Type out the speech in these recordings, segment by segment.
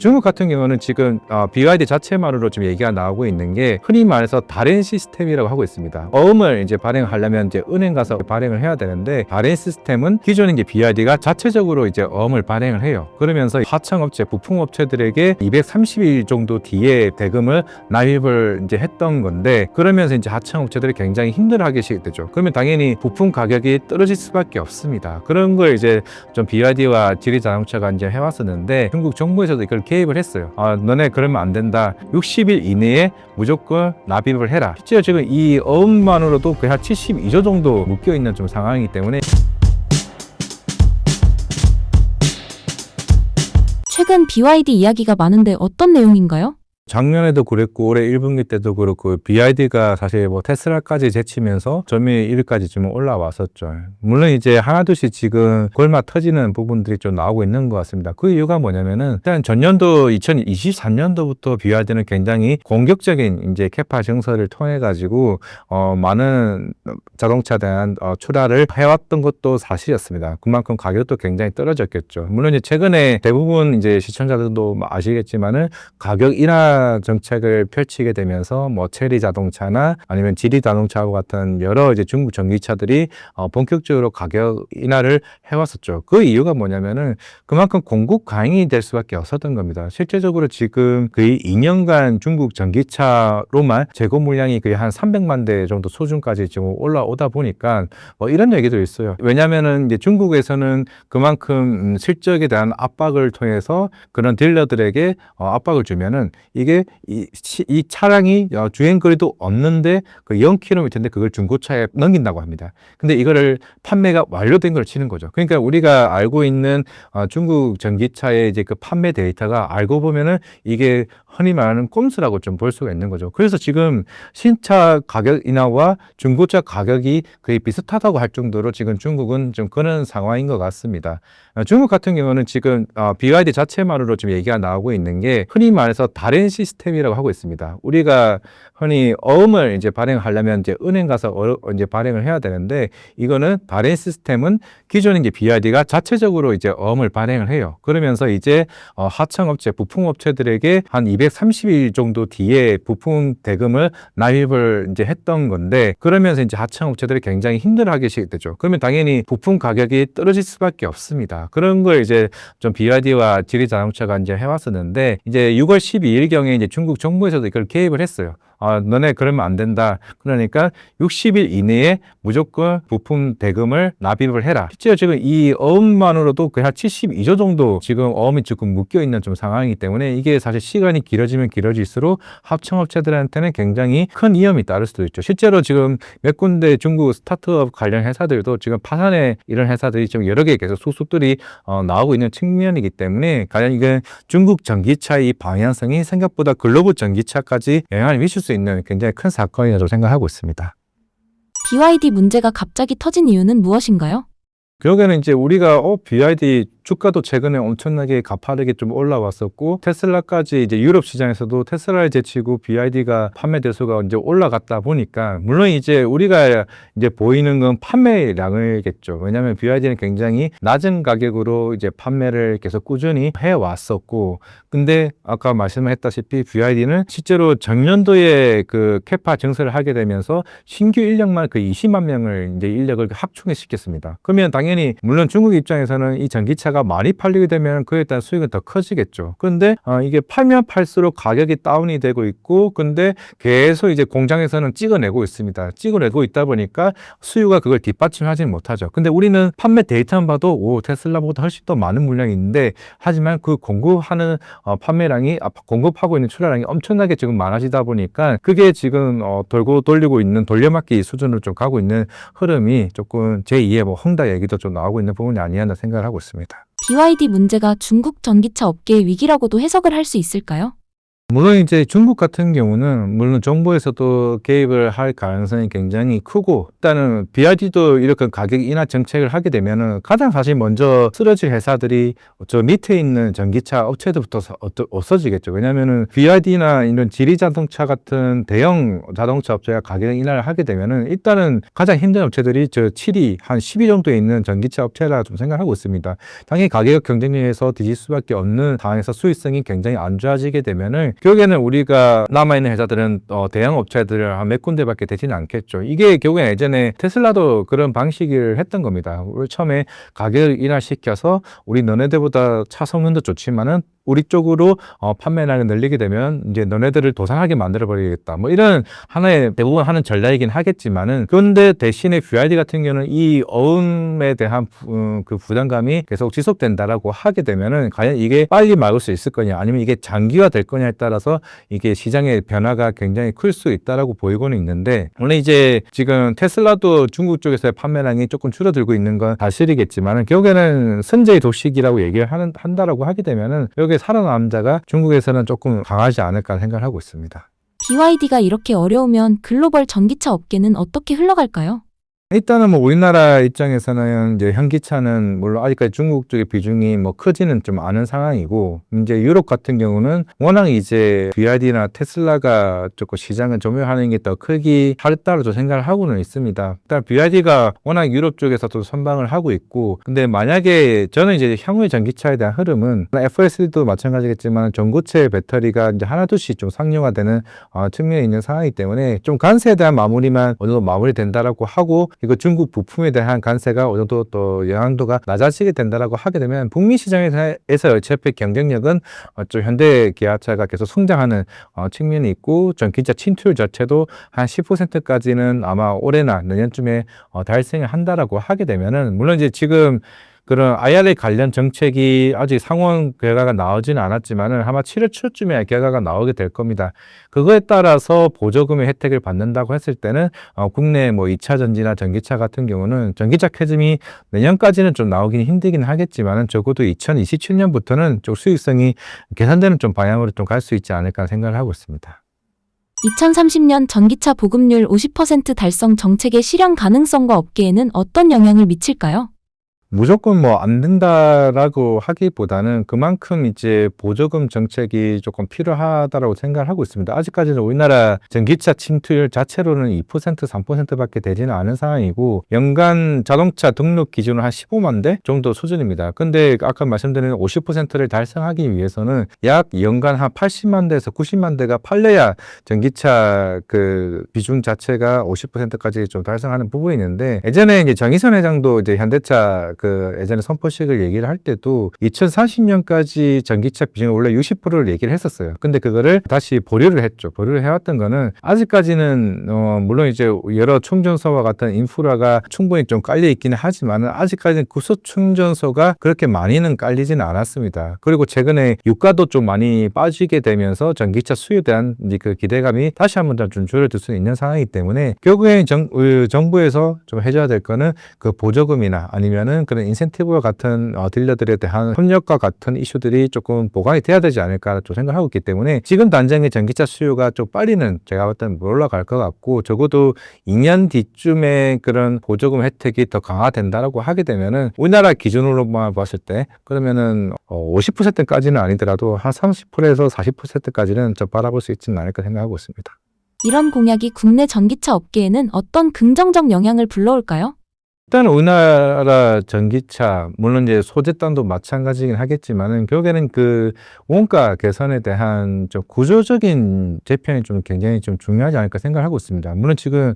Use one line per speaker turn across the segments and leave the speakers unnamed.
중국 같은 경우는 지금 BYD 자체만으로 지금 얘기가 나오고 있는 게 흔히 말해서 발행 시스템이라고 하고 있습니다. 어음을 이제 발행하려면 이제 은행 가서 발행을 해야 되는데, 발행 시스템은 기존에 이제 BYD가 자체적으로 이제 어음을 발행을 해요. 그러면서 하청업체, 부품업체들에게 230일 정도 뒤에 대금을 납입을 이제 했던 건데, 그러면서 이제 하청업체들이 굉장히 힘들어하게 되죠. 그러면 당연히 부품 가격이 떨어질 수밖에 없습니다. 그런 걸 이제 좀 BYD와 지리자동차가 이제 해왔었는데, 중국 정부에서도 이걸 개입을 했어요. 너네 그러면 안 된다. 60일 이내에 무조건 납입을 해라. 실제로 지금 이 어음만으로도 거의 한 72조 정도 묶여 있는 좀 상황이기 때문에.
최근 BYD 이야기가 많은데 어떤 내용인가요?
작년에도 그랬고 올해 1분기 때도 그렇고 BYD가 사실 뭐 테슬라까지 제치면서 점유율 1위까지 좀 올라왔었죠. 물론 이제 하나둘씩 지금 골마 터지는 부분들이 좀 나오고 있는 것 같습니다. 그 이유가 뭐냐면은, 일단 전년도 2023년도부터 BYD는 굉장히 공격적인 이제 캐파 증설을 통해 가지고 많은 자동차에 대한 출하를 해왔던 것도 사실이었습니다. 그만큼 가격도 굉장히 떨어졌겠죠. 물론 이제 최근에 대부분 이제 시청자들도 아시겠지만은 가격 인하 정책을 펼치게 되면서 뭐 체리 자동차나 아니면 지리 자동차와 같은 여러 이제 중국 전기차들이 본격적으로 가격 인하를 해왔었죠. 그 이유가 뭐냐면은 그만큼 공급 과잉이 될 수밖에 없었던 겁니다. 실제적으로 지금 거의 2년간 중국 전기차로만 재고 물량이 거의 한 300만 대 정도 수준까지 지금 올라오다 보니까 뭐 이런 얘기도 있어요. 왜냐면은 이제 중국에서는 그만큼 실적에 대한 압박을 통해서 그런 딜러들에게 압박을 주면은 이게 이 차량이 주행거리도 없는데 그 0km인데 그걸 중고차에 넘긴다고 합니다. 근데 이거를 판매가 완료된 걸 치는 거죠. 그러니까 우리가 알고 있는 중국 전기차의 이제 그 판매 데이터가 알고 보면은 이게 흔히 말하는 꼼수라고 좀 볼 수가 있는 거죠. 그래서 지금 신차 가격 인하와 중고차 가격이 거의 비슷하다고 할 정도로 지금 중국은 좀 그런 상황인 것 같습니다. 중국 같은 경우는 지금 BYD 자체만으로 지금 얘기가 나오고 있는 게 흔히 말해서 발행 시스템이라고 하고 있습니다. 우리가 흔히 어음을 이제 발행하려면 이제 은행 가서 이제 발행을 해야 되는데, 이거는 발행 시스템은 기존에 이제 BYD가 자체적으로 이제 어음을 발행을 해요. 그러면서 이제 하청업체, 부품업체들에게 한 230일 정도 뒤에 부품 대금을 납입을 이제 했던 건데, 그러면서 이제 하청업체들이 굉장히 힘들어하게 되죠. 그러면 당연히 부품 가격이 떨어질 수밖에 없습니다. 그런 걸 이제 좀 BYD와 지리자동차가 이제 해왔었는데, 이제 6월 12일경에 이제 중국 정부에서도 이걸 개입을 했어요. 너네 그러면 안 된다. 그러니까 60일 이내에 무조건 부품 대금을 납입을 해라. 실제로 지금 이 어음만으로도 거의 한 72조 정도 지금 어음이 조금 묶여 있는 좀 상황이기 때문에, 이게 사실 시간이 길어지면 길어질수록 합청업체들한테는 굉장히 큰 위험이 따를 수도 있죠. 실제로 지금 몇 군데 중국 스타트업 관련 회사들도 지금 파산에 이런 회사들이 좀 여러 개 계속 소식들이 나오고 있는 측면이기 때문에, 과연 이게 중국 전기차의 방향성이 생각보다 글로벌 전기차까지 영향을 미칠 수 있는 굉장히 큰 사건이라고 생각하고 있습니다.
BYD 문제가 갑자기 터진 이유는 무엇인가요?
결국에는 이제 우리가 BYD 주가도 최근에 엄청나게 가파르게 좀 올라왔었고, 테슬라까지 이제 유럽 시장에서도 테슬라를 제치고 BYD가 판매 대수가 이제 올라갔다 보니까, 물론 이제 우리가 이제 보이는 건 판매량이겠죠. 왜냐하면 BYD는 굉장히 낮은 가격으로 이제 판매를 계속 꾸준히 해왔었고, 근데 아까 말씀했다시피 BYD는 실제로 전년도에 그 캐파 증설을 하게 되면서 신규 인력만 그 20만 명을 이제 인력을 합충시켰습니다. 그러면 당연히 물론 중국 입장에서는 이 전기차가 많이 팔리게 되면 그에 따른 수익은 더 커지겠죠. 그런데 이게 팔면 팔수록 가격이 다운이 되고 있고, 근데 계속 이제 공장에서는 찍어내고 있습니다. 찍어내고 있다 보니까 수요가 그걸 뒷받침하지는 못하죠. 근데 우리는 판매 데이터만 봐도 테슬라보다 훨씬 더 많은 물량이 있는데, 하지만 그 공급하는 판매량이 공급하고 있는 출하량이 엄청나게 지금 많아지다 보니까 그게 지금 돌리고 있는 돌려막기 수준으로 좀 가고 있는 흐름이 조금 제2의 뭐 헝다 얘기도 좀 나오고 있는 부분이 아니었나 생각을 하고 있습니다.
BYD 문제가 중국 전기차 업계의 위기라고도 해석을 할 수 있을까요?
물론 이제 중국 같은 경우는 물론 정부에서도 개입을 할 가능성이 굉장히 크고, 일단은 BYD도 이렇게 가격 인하 정책을 하게 되면은 가장 사실 먼저 쓰러질 회사들이 저 밑에 있는 전기차 업체들부터 없어지겠죠. 왜냐면은 BYD나 이런 지리자동차 같은 대형 자동차 업체가 가격 인하를 하게 되면은 일단은 가장 힘든 업체들이 저 7위 한 10위 정도에 있는 전기차 업체라 좀 생각하고 있습니다. 당연히 가격 경쟁력에서 뒤질 수밖에 없는 상황에서 수익성이 굉장히 안 좋아지게 되면은 결국에는 우리가 남아있는 회사들은 대형 업체들 한 몇 군데밖에 되지는 않겠죠. 이게 결국에 예전에 테슬라도 그런 방식을 했던 겁니다. 우리 처음에 가격을 인하시켜서 우리 너네들보다 차 성능도 좋지만은 우리 쪽으로 판매량을 늘리게 되면 이제 너네들을 도산하게 만들어 버리겠다. 뭐 이런 하나의 대부분 하는 전략이긴 하겠지만은, 그런데 대신에 BYD 같은 경우는 이 어음에 대한 그 부담감이 계속 지속된다라고 하게 되면은 과연 이게 빨리 막을 수 있을 거냐, 아니면 이게 장기화 될 거냐에 따라서 이게 시장의 변화가 굉장히 클 수 있다라고 보이고는 있는데, 물론 이제 지금 테슬라도 중국 쪽에서의 판매량이 조금 줄어들고 있는 건 사실이겠지만은 결국에는 선제의 도식이라고 얘기를 한다라고 하게 되면은 여기 살아남은 자가 중국에서는 조금 강하지 않을까 생각을 하고 있습니다.
BYD가 이렇게 어려우면 글로벌 전기차 업계는 어떻게 흘러갈까요?
일단은 뭐 우리나라 입장에서는 이제 현기차는 물론 아직까지 중국 쪽의 비중이 뭐 크지는 좀 않은 상황이고, 이제 유럽 같은 경우는 워낙 이제 BYD나 테슬라가 조금 시장을 점유하는 게 더 크기 하겠다고 저 생각을 하고는 있습니다. 일단 BYD가 워낙 유럽 쪽에서도 선방을 하고 있고, 근데 만약에 저는 이제 향후의 전기차에 대한 흐름은 FSD도 마찬가지겠지만 전고체 배터리가 이제 하나둘씩 좀 상용화되는 측면이 있는 상황이기 때문에 좀 관세에 대한 마무리만 어느 정도 마무리된다라고 하고, 이거 중국 부품에 대한 관세가 어느 정도 또 영향도가 낮아지게 된다라고 하게 되면 북미 시장에서 어차피 경쟁력은 좀 현대 기아차가 계속 성장하는 측면이 있고, 전기차 침투율 자체도 한 10%까지는 아마 올해나 내년쯤에 달성을 한다라고 하게 되면은, 물론 이제 지금 그런 IRA 관련 정책이 아직 상원 결과가 나오지는 않았지만은 아마 7월 초쯤에 결과가 나오게 될 겁니다. 그거에 따라서 보조금의 혜택을 받는다고 했을 때는 국내 뭐 2차 전지나 전기차 같은 경우는 전기차 캐즘이 내년까지는 좀 나오긴 힘들긴 하겠지만은 적어도 2027년부터는 좀 수익성이 개선되는 좀 방향으로 좀 갈 수 있지 않을까 생각을 하고 있습니다.
2030년 전기차 보급률 50% 달성 정책의 실현 가능성과 업계에는 어떤 영향을 미칠까요?
무조건 뭐 안 된다라고 하기보다는 그만큼 이제 보조금 정책이 조금 필요하다라고 생각을 하고 있습니다. 아직까지는 우리나라 전기차 침투율 자체로는 2%, 3%밖에 되지는 않은 상황이고, 연간 자동차 등록 기준으로 한 15만 대 정도 수준입니다. 근데 아까 말씀드린 50%를 달성하기 위해서는 약 연간 한 80만 대에서 90만 대가 팔려야 전기차 그 비중 자체가 50%까지 좀 달성하는 부분이 있는데, 예전에 이제 정의선 회장도 이제 현대차 그 예전에 선포식을 얘기를 할 때도 2040년까지 전기차 비중이 원래 60%를 얘기를 했었어요. 근데 그거를 다시 보류를 했죠. 보류를 해왔던 거는 아직까지는 물론 이제 여러 충전소와 같은 인프라가 충분히 좀 깔려 있기는 하지만 아직까지는 구속 충전소가 그렇게 많이는 깔리지는 않았습니다. 그리고 최근에 유가도 좀 많이 빠지게 되면서 전기차 수요에 대한 이제 그 기대감이 다시 한번 좀 줄어들 수 있는 상황이기 때문에 결국에 정부에서 좀 해줘야 될 거는 그 보조금이나 아니면은 그런 인센티브와 같은 딜러들에 대한 협력과 같은 이슈들이 조금 보강이 돼야 되지 않을까 좀 생각하고 있기 때문에 지금 당장의 전기차 수요가 좀 빨리는 제가 볼 때는 올라갈 것 같고, 적어도 2년 뒤쯤에 그런 보조금 혜택이 더 강화된다라고 하게 되면은 우리나라 기준으로만 봤을 때 그러면은 50%까지는 아니더라도 한 30%에서 40%까지는 좀 바라볼 수 있지는 않을까 생각하고 있습니다.
이런 공약이 국내 전기차 업계에는 어떤 긍정적 영향을 불러올까요?
일단 우리나라 전기차 물론 이제 소재단도 마찬가지긴 하겠지만은 결국에는 그 원가 개선에 대한 좀 구조적인 재편이 좀 굉장히 좀 중요하지 않을까 생각을 하고 있습니다. 물론 지금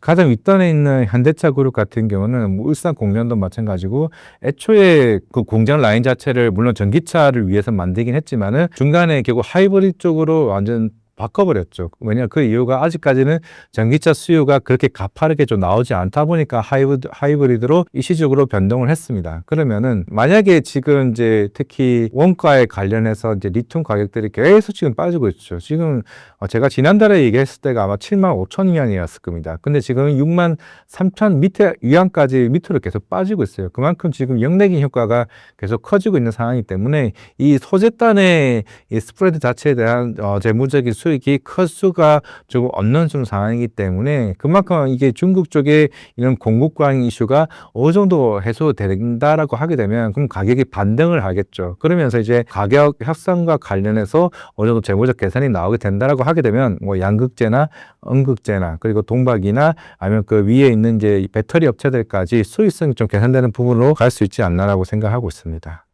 가장 윗단에 있는 현대차 그룹 같은 경우는 뭐 울산 공장도 마찬가지고 애초에 그 공장 라인 자체를 물론 전기차를 위해서 만들긴 했지만은 중간에 결국 하이브리드 쪽으로 완전 바꿔버렸죠. 왜냐 그 이유가 아직까지는 전기차 수요가 그렇게 가파르게 좀 나오지 않다 보니까 하이브리드로 일시적으로 변동을 했습니다. 그러면은 만약에 지금 이제 특히 원가에 관련해서 이제 리튬 가격들이 계속 지금 빠지고 있죠. 지금 제가 지난달에 얘기했을 때가 아마 7만 5천 위안이었을 겁니다. 근데 지금 6만 3천 밑에 위안까지 밑으로 계속 빠지고 있어요. 그만큼 지금 역내긴 효과가 계속 커지고 있는 상황이기 때문에 이 소재단의 이 스프레드 자체에 대한 재무적인 수익이 클 수가 조금 없는 좀 상황이기 때문에 그만큼 이게 중국 쪽에 이런 공급 과잉 이슈가 어느 정도 해소된다라고 하게 되면 그럼 가격이 반등을 하겠죠. 그러면서 이제 가격 협상과 관련해서 어느 정도 재무적 개선이 나오게 된다라고 하게 되면 뭐 양극재나 음극재나 그리고 동박이나 아니면 그 위에 있는 이제 배터리 업체들까지 수익성이 좀 개선되는 부분으로 갈 수 있지 않나라고 생각하고 있습니다.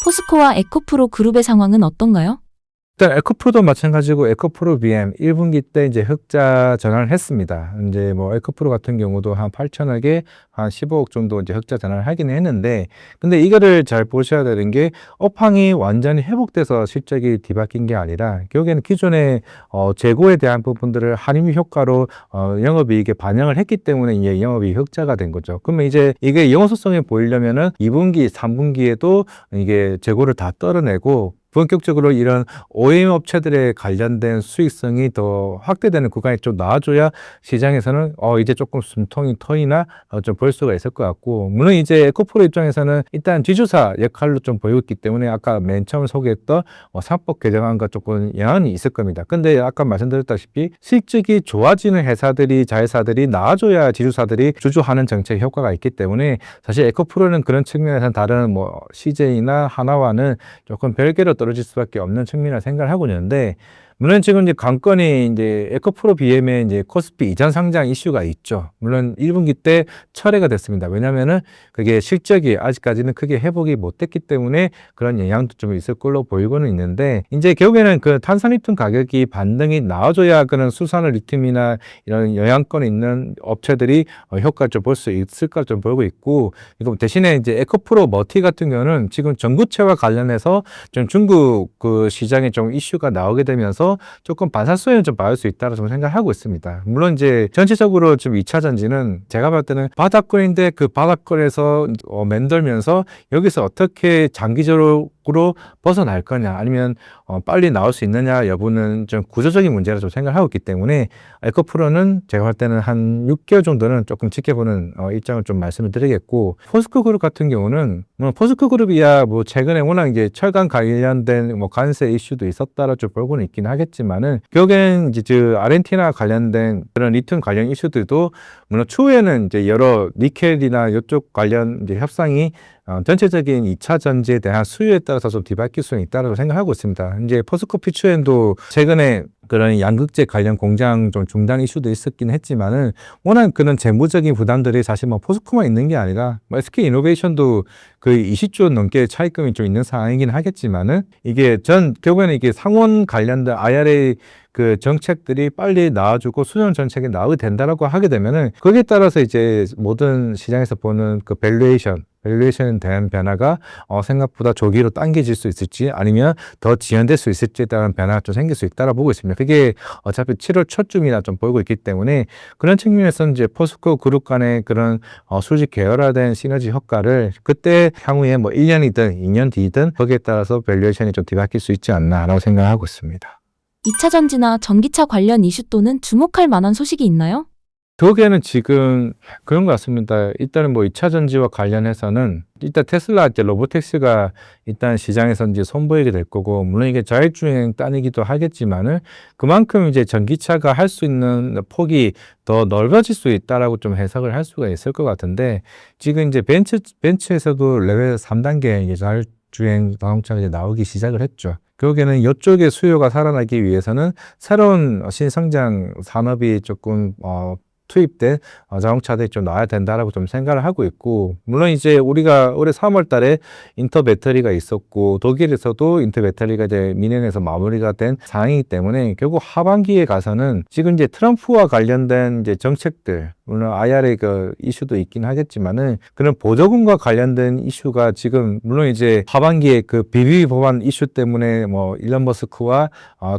포스코와 에코프로 그룹의 상황은 어떤가요?
일단 에코프로도 마찬가지고 에코프로 BM 1분기 때 이제 흑자 전환을 했습니다. 이제 뭐 에코프로 같은 경우도 한 8천억에 한 15억 정도 이제 흑자 전환을 하긴 했는데, 근데 이거를 잘 보셔야 되는 게 업황이 완전히 회복돼서 실적이 뒤바뀐 게 아니라 결국에는 기존의 재고에 대한 부분들을 할인 효과로 영업이익에 반영을 했기 때문에 이제 영업이익 흑자가 된 거죠. 그러면 이제 이게 영업소성이 보이려면은 2분기, 3분기에도 이게 재고를 다 떨어내고 본격적으로 이런 OEM 업체들에 관련된 수익성이 더 확대되는 구간이 좀 나와줘야 시장에서는 이제 조금 숨통이 트이나 좀 볼 수가 있을 것 같고, 물론 이제 에코프로 입장에서는 일단 지주사 역할로 좀 보이고 있기 때문에 아까 맨 처음 소개했던 상법 개정안과 조금 영향이 있을 겁니다. 근데 아까 말씀드렸다시피 실적이 좋아지는 회사들이 자회사들이 나와줘야 지주사들이 주주하는 정책 효과가 있기 때문에 사실 에코프로는 그런 측면에서는 다른 뭐 CJ나 하나와는 조금 별개로 떨어질 수밖에 없는 측면이라 생각을 하고 있는데, 물론 지금 이제 관건이 이제 에코프로 BM의 이제 코스피 이전 상장 이슈가 있죠. 물론 1분기 때 철회가 됐습니다. 왜냐면은 그게 실적이 아직까지는 크게 회복이 못 됐기 때문에 그런 영향도 좀 있을 걸로 보이고는 있는데, 이제 결국에는 그 탄산리튬 가격이 반등이 나와줘야 그런 수산화 리튬이나 이런 영향권 있는 업체들이 효과를 좀 볼 수 있을까 좀 보고 있고, 이거 대신에 이제 에코프로 머티 같은 경우는 지금 전구체와 관련해서 좀 중국 그 시장에 좀 이슈가 나오게 되면서 조금 반사성을 좀 받을 수 있다고 좀 생각하고 있습니다. 물론 이제 전체적으로 좀 2차 전지는 제가 봤을 때는 바닥권인데 그 바닥권에서 맴돌면서 여기서 어떻게 장기적으로 벗어날 거냐, 아니면 빨리 나올 수 있느냐 여부는 좀 구조적인 문제라 좀 생각하고 있기 때문에 에코프로는 제가 볼 때는 한 6개월 정도는 조금 지켜보는 입장을 좀 말씀을 드리겠고, 포스코 그룹 같은 경우는 포스코 그룹이야 뭐 최근에 워낙 이제 철강 관련된 뭐 관세 이슈도 있었다라 좀 보고는 있긴 하겠지만은, 결국엔 이제 아르헨티나 관련된 그런 리튬 관련 이슈들도 물론 추후에는 이제 여러 니켈이나 이쪽 관련 이제 협상이 전체적인 2차 전지에 대한 수요에 따라서 좀 뒤바뀔 수는 있다고 생각하고 있습니다. 이제 포스코 피추엔도 최근에 그런 양극재 관련 공장 좀 중단 이슈도 있었긴 했지만은, 워낙 그런 재무적인 부담들이 사실 뭐 포스코만 있는 게 아니라 뭐 SK 이노베이션도 거의 20조 넘게 차입금이 좀 있는 상황이긴 하겠지만은, 이게 결국에는 이게 상원 관련된 IRA 그 정책들이 빨리 나와주고 수정 정책이 나오게 된다라고 하게 되면은, 거기에 따라서 이제 모든 시장에서 보는 그 밸류에이션에 대한 변화가 생각보다 조기로 당겨질 수 있을지 아니면 더 지연될 수 있을지에 따른 변화가 좀 생길 수 있다고 보고 있습니다. 그게 어차피 7월 초쯤이나 좀 보이고 있기 때문에, 그런 측면에서 이제 포스코 그룹 간의 그런 수직 계열화된 시너지 효과를 그때 향후에 뭐 1년이든 2년 뒤든 거기에 따라서 밸류에이션이 좀 뒤바뀔 수 있지 않나라고 생각하고 있습니다.
2차 전지나 전기차 관련 이슈 또는 주목할 만한 소식이 있나요?
저게는 지금 그런 것 같습니다. 일단은 뭐 2차 전지와 관련해서는 일단 테슬라 이제 로보택시가 일단 시장에서 이제 선보이게 될 거고, 물론 이게 자율주행 단이기도 하겠지만은 그만큼 이제 전기차가 할 수 있는 폭이 더 넓어질 수 있다라고 좀 해석을 할 수가 있을 것 같은데, 지금 이제 벤츠에서도 레벨 3단계 이제 자율주행 자동차가 이제 나오기 시작을 했죠. 결국에는 이쪽의 수요가 살아나기 위해서는 새로운 신성장 산업이 조금 투입된 자동차들이 좀 나와야 된다라고 좀 생각을 하고 있고, 물론 이제 우리가 올해 3월 달에 인터 배터리가 있었고, 독일에서도 인터 배터리가 이제 민행에서 마무리가 된 상황이기 때문에 결국 하반기에 가서는 지금 이제 트럼프와 관련된 이제 정책들, 물론 IRA 그 이슈도 있긴 하겠지만은 그런 보조금과 관련된 이슈가 지금 물론 이제 하반기에 그 BB 법안 이슈 때문에 뭐 일론 머스크와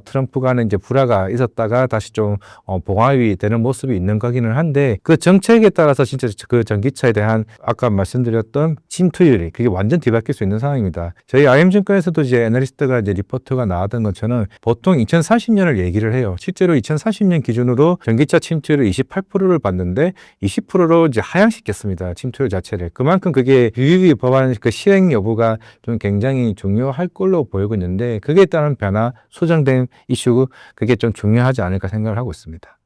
트럼프 간에 이제 불화가 있었다가 다시 좀 봉합이 되는 모습이 있는 거기는 한데 그 정책에 따라서 진짜 그 전기차에 대한 아까 말씀드렸던 침투율이 그게 완전 뒤바뀔 수 있는 상황입니다. 저희 IM증권에서도 이제 애널리스트가 이제 리포트가 나왔던 것처럼 보통 2040년을 얘기를 해요. 실제로 2040년 기준으로 전기차 침투율을 28%를 봤는데 20%로 이제 하향시켰습니다. 침투율 자체를. 그만큼 그게 BBB 법안 그 시행 여부가 좀 굉장히 중요할 걸로 보이고 있는데 그게 따른 변화, 수정된 이슈 그게 좀 중요하지 않을까 생각을 하고 있습니다.